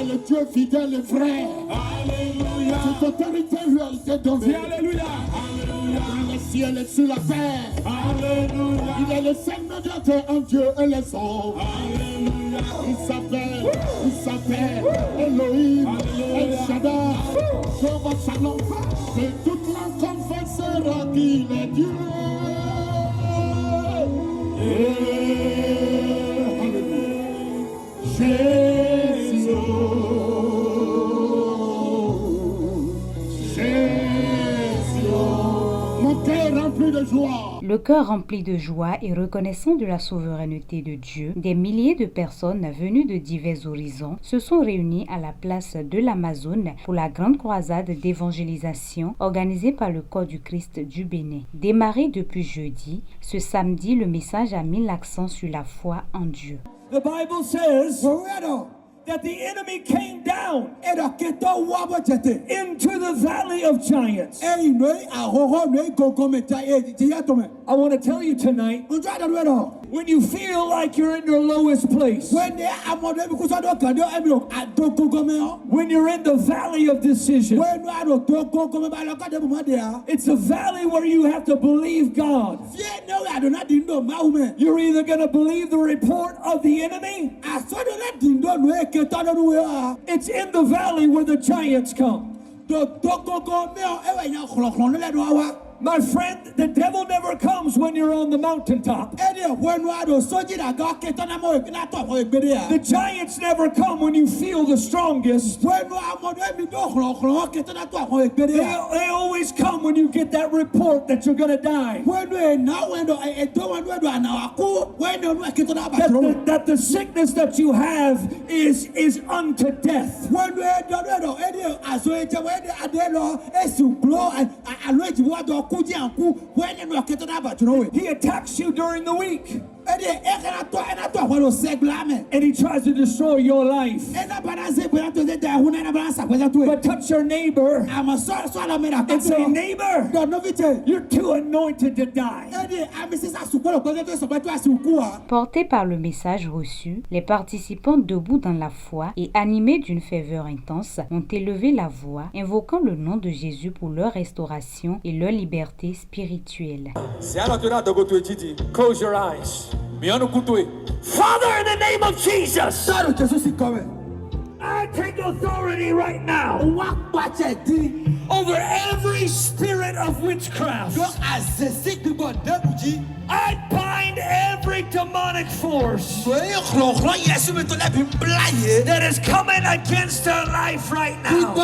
le Dieu fidèle et vrai. Alléluia. Toute autorité lui a été donnée. Alléluia. Dans le ciel et sur la terre. Alléluia. Il est le seul médiateur entre Dieu et les hommes. Alléluia. Il s'appelle Elohim, El Shaddai, Jehovah Shalom. Que toute langue confessera qu'il est Dieu. Jésus, mon cœur rempli de joie. Le cœur rempli de joie et reconnaissant de la souveraineté de Dieu, des milliers de personnes venues de divers horizons se sont réunies à la place de l'Amazone pour la grande croisade d'évangélisation organisée par le Corps du Christ du Bénin. Démarré depuis jeudi, ce samedi, le message a mis l'accent sur la foi en Dieu. The Bible says that the enemy came down into the valley of giants. I want to tell you tonight, when you feel like you're in your lowest place, when you're in the valley of decision, it's a valley where you have to believe God. You're either going to believe the report of the enemy. It's in the valley where the giants come. My friend, the devil never comes when you're on the mountaintop. The giants never come when you feel the strongest. They always come when you get that report that you're going to die. That the sickness that you have is unto death. He attacks you during the week. And he tries to destroy your life. But touch your neighbor and say, neighbor, you're too anointed to die. Portés par le message reçu, les participants debout dans la foi et animés d'une ferveur intense ont élevé la voix, invoquant le nom de Jésus pour leur restauration et leur liberté spirituelle. Close your eyes. Father, in the name of Jesus, I take authority right now over every spirit of witchcraft. I bind every demonic force that is coming against our life right now.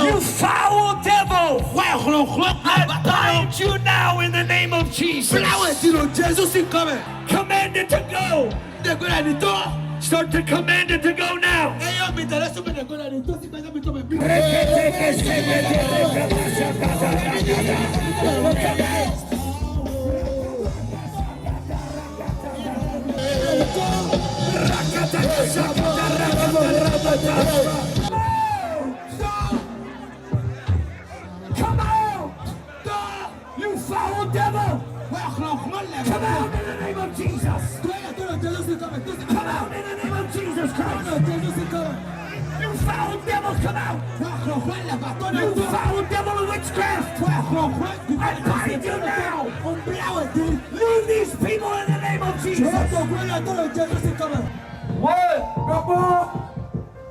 You foul devil, I bind you now in the name of Jesus. Command it to go. Start to command it to go now. Come out! You foul devil! Come out in the name of Jesus! Come out in the name of Jesus Christ! You foul devil, come out! You foul devil of witchcraft! I bind you now! Leave these people in the name of Jesus! 1,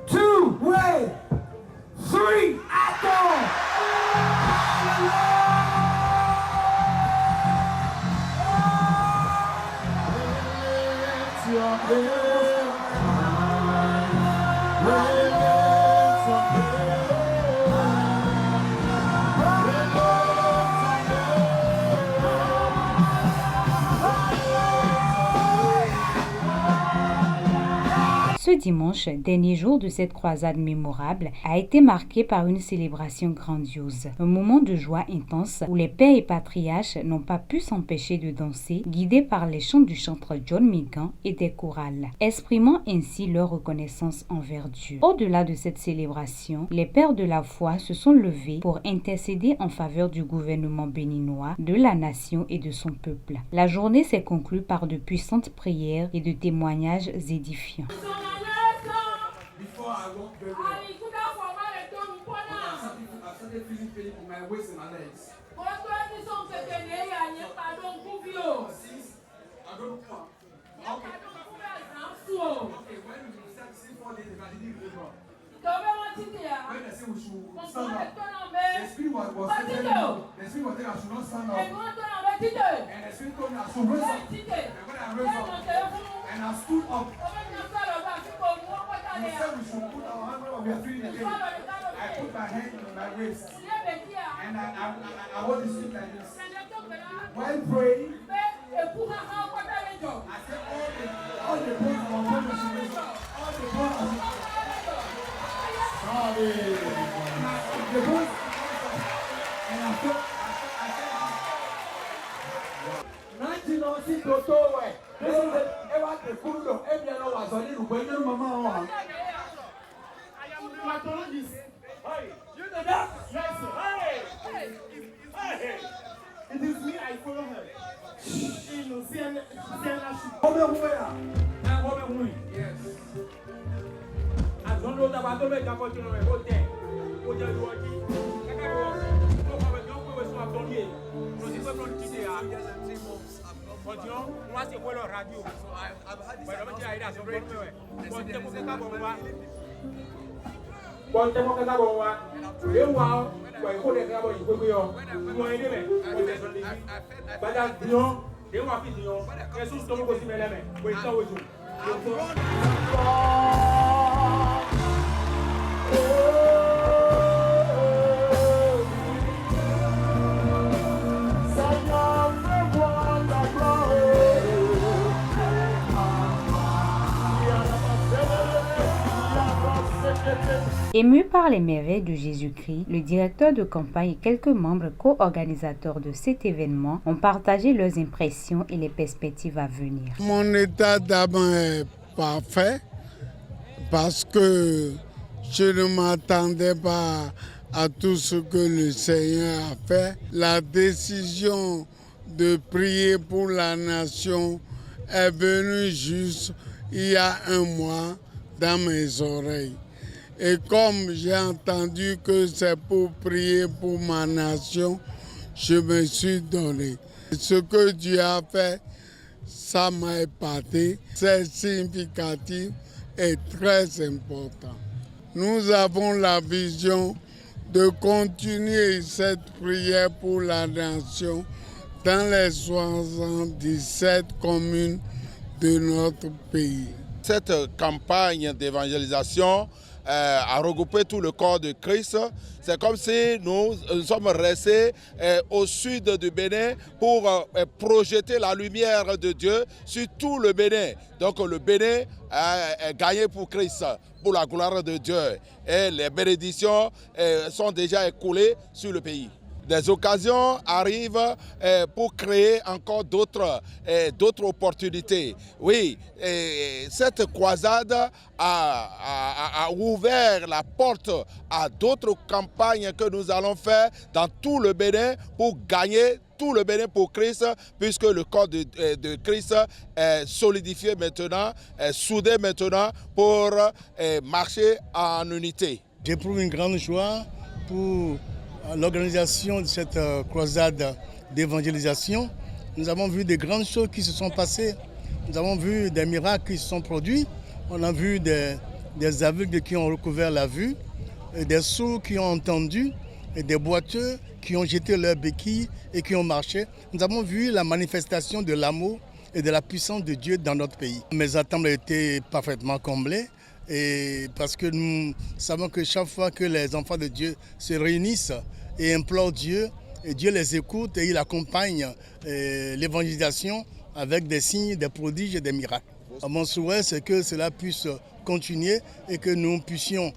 2, 3, out! Ce dimanche, dernier jour de cette croisade mémorable, a été marqué par une célébration grandiose. Un moment de joie intense où les pères et patriarches n'ont pas pu s'empêcher de danser, guidés par les chants du chanteur John Migan et des chorales, exprimant ainsi leur reconnaissance envers Dieu. Au-delà de cette célébration, les pères de la foi se sont levés pour intercéder en faveur du gouvernement béninois, de la nation et de son peuple. La journée s'est conclue par de puissantes prières et de témoignages édifiants. Let's go! started feeling pain in my waist and my legs. Since I don't know. Okay, when we start to see 4 days, I didn't give up. When I say we should stand up, the spirit was telling me, the spirit was telling I should not stand up. And the spirit told me I should raise up. And when I raised up, and I stood up, he said we should put our hand where we are feeling again. I put my hand on my waist. And I hold the stick like this. While praying, I said all the bones of our body should raise up. All the bones. The bones. And I said, 1906 to Towe. This is the ever the food of every other was on it. When your mama Pathologist. Hey, you know that? Yes, sir. Hey. It is me, I follow her. Yes. Ému par les merveilles de Jésus-Christ, le directeur de campagne et quelques membres co-organisateurs de cet événement ont partagé leurs impressions et les perspectives à venir. Mon état d'âme est parfait parce que je ne m'attendais pas à tout ce que le Seigneur a fait. La décision de prier pour la nation est venue juste il y a un mois dans mes oreilles. Et comme j'ai entendu que c'est pour prier pour ma nation, je me suis donné. Ce que Dieu a fait, ça m'a épaté. C'est significatif et très important. Nous avons la vision de continuer cette prière pour la nation dans les 77 communes de notre pays. Cette campagne d'évangélisation a regroupé tout le corps de Christ. C'est comme si nous sommes restés au sud du Bénin pour projeter la lumière de Dieu sur tout le Bénin. Donc le Bénin a gagné pour Christ, pour la gloire de Dieu. Et les bénédictions sont déjà écoulées sur le pays. Des occasions arrivent pour créer encore d'autres opportunités. Oui, cette croisade a ouvert la porte à d'autres campagnes que nous allons faire dans tout le Bénin pour gagner tout le Bénin pour Christ, puisque le corps de Christ est solidifié maintenant, est soudé maintenant pour marcher en unité. J'éprouve une grande joie pour l'organisation de cette croisade d'évangélisation. Nous avons vu des grandes choses qui se sont passées. Nous avons vu des miracles qui se sont produits. On a vu des aveugles qui ont recouvert la vue, et des sourds qui ont entendu, et des boiteux qui ont jeté leurs béquilles et qui ont marché. Nous avons vu la manifestation de l'amour et de la puissance de Dieu dans notre pays. Mes attentes ont été parfaitement comblées. Et parce que nous savons que chaque fois que les enfants de Dieu se réunissent et implorent Dieu, et Dieu les écoute et il accompagne l'évangélisation avec des signes, des prodiges et des miracles. Mon souhait, c'est que cela puisse continuer et que nous puissions,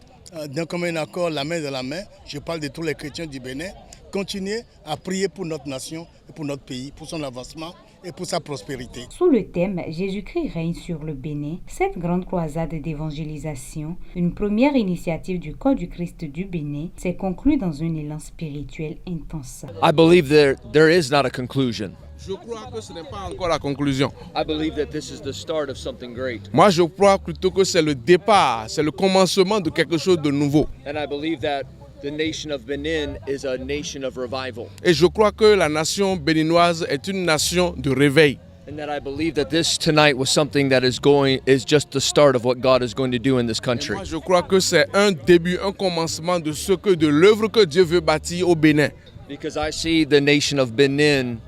d'un commun accord, la main dans la main, je parle de tous les chrétiens du Bénin, continuer à prier pour notre nation et pour notre pays, pour son avancement et pour sa prospérité. Sous le thème « Jésus-Christ règne sur le Bénin », cette grande croisade d'évangélisation, une première initiative du corps du Christ du Bénin, s'est conclue dans un élan spirituel intense. I believe there is not a conclusion. Je crois que ce n'est pas encore la conclusion. I believe that this is the start of something great. Moi, je crois plutôt que c'est le départ, c'est le commencement de quelque chose de nouveau. And I believe that the nation of Benin is a nation of revival. Et je crois que la nation béninoise est une nation de réveil. And that I believe that this tonight was something that is just the start of what God is going to do in this country. Moi, je crois que c'est un début, un commencement de l'œuvre que Dieu veut bâtir au Bénin. Because I see the nation of Benin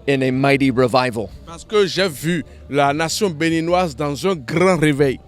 in a mighty revival. Parce que j'ai vu la nation béninoise dans un grand réveil.